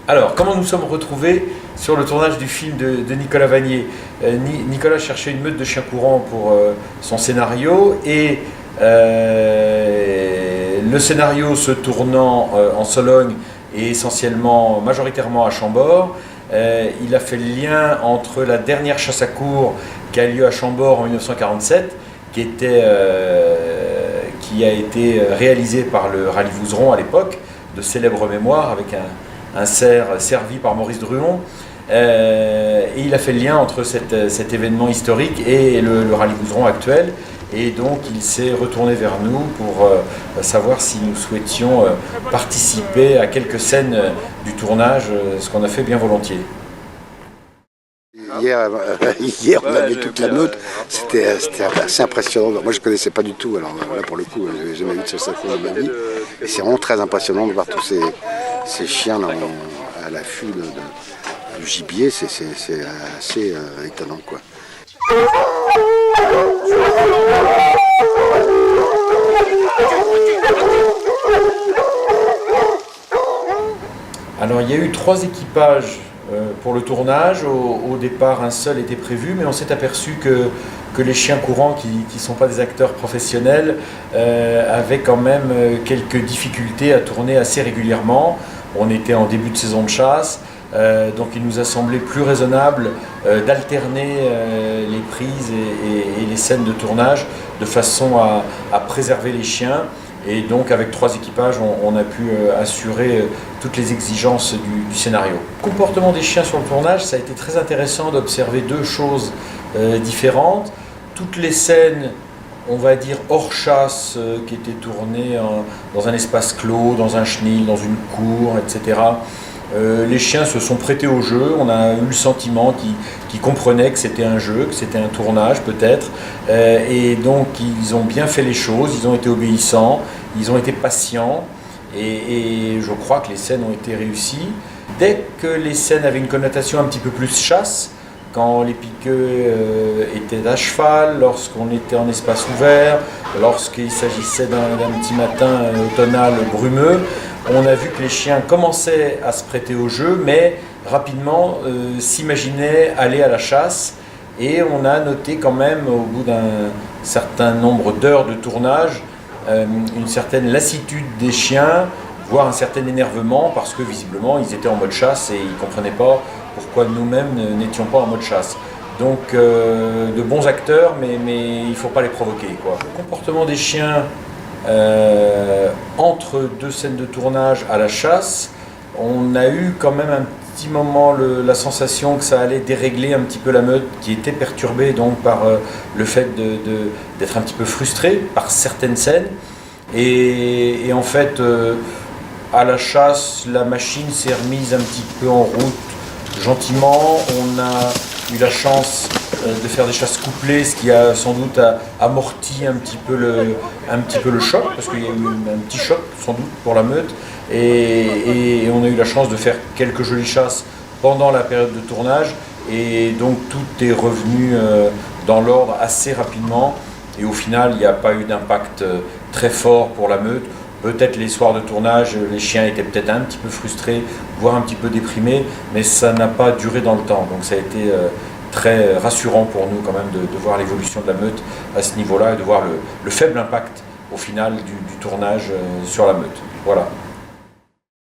Alors, comment nous sommes retrouvés sur le tournage du film de Nicolas Vanier? Nicolas cherchait une meute de chiens courants pour son scénario et le scénario se tournant en Sologne et essentiellement, majoritairement à Chambord, il a fait le lien entre la dernière chasse à courre qui a lieu à Chambord en 1947, qui a été réalisée par le Rallye Vouzeron à l'époque, de célèbre mémoire, avec un cerf servi par Maurice Druon. Et il a fait le lien entre cet événement historique et le Rallye Vouzeron actuel. Et donc il s'est retourné vers nous pour savoir si nous souhaitions participer à quelques scènes du tournage, ce qu'on a fait bien volontiers. Hier, on a vu toute la meute, c'était assez impressionnant. Moi je ne connaissais pas du tout, alors là pour le coup, je n'avais jamais vu de chasse à courre de ma vie. Et c'est vraiment très impressionnant de voir tous ces chiens là, à l'affût du gibier, c'est assez étonnant, quoi. Alors il y a eu 3 équipages pour le tournage. Au départ, un seul était prévu, mais on s'est aperçu que les chiens courants, qui ne sont pas des acteurs professionnels, avaient quand même quelques difficultés à tourner assez régulièrement. On était en début de saison de chasse, donc il nous a semblé plus raisonnable d'alterner les prises et les scènes de tournage de façon à préserver les chiens. Et donc avec 3 équipages, on a pu assurer toutes les exigences du scénario. Le comportement des chiens sur le tournage, ça a été très intéressant d'observer 2 choses différentes. Toutes les scènes, on va dire hors chasse, qui étaient tournées dans un espace clos, dans un chenil, dans une cour, etc. Les chiens se sont prêtés au jeu. On a eu le sentiment qu'ils comprenaient que c'était un jeu, que c'était un tournage peut-être, et donc ils ont bien fait les choses, ils ont été obéissants, ils ont été patients, et je crois que les scènes ont été réussies. Dès que les scènes avaient une connotation un petit peu plus chasse, quand les piqueux étaient à cheval, lorsqu'on était en espace ouvert, lorsqu'il s'agissait d'un petit matin automnal brumeux, on a vu que les chiens commençaient à se prêter au jeu, mais rapidement s'imaginaient aller à la chasse. Et on a noté quand même, au bout d'un certain nombre d'heures de tournage, une certaine lassitude des chiens, voire un certain énervement, parce que visiblement ils étaient en mode chasse et ils ne comprenaient pas pourquoi nous-mêmes n'étions pas en mode chasse. Donc de bons acteurs, mais il ne faut pas les provoquer, quoi. Le comportement des chiens entre 2 scènes de tournage à la chasse, on a eu quand même un petit moment la sensation que ça allait dérégler un petit peu la meute, qui était perturbée donc par le fait d'être un petit peu frustré par certaines scènes. Et en fait, à la chasse, la machine s'est remise un petit peu en route gentiment. On a eu la chance de faire des chasses couplées, ce qui a sans doute amorti un petit peu le choc, parce qu'il y a eu un petit choc sans doute pour la meute, et on a eu la chance de faire quelques jolies chasses pendant la période de tournage, et donc tout est revenu dans l'ordre assez rapidement, et au final il n'y a pas eu d'impact très fort pour la meute. Peut-être les soirs de tournage, les chiens étaient peut-être un petit peu frustrés, voire un petit peu déprimés, mais ça n'a pas duré dans le temps, donc ça a été très rassurant pour nous quand même de voir l'évolution de la meute à ce niveau-là et de voir le faible impact au final du tournage sur la meute. Voilà.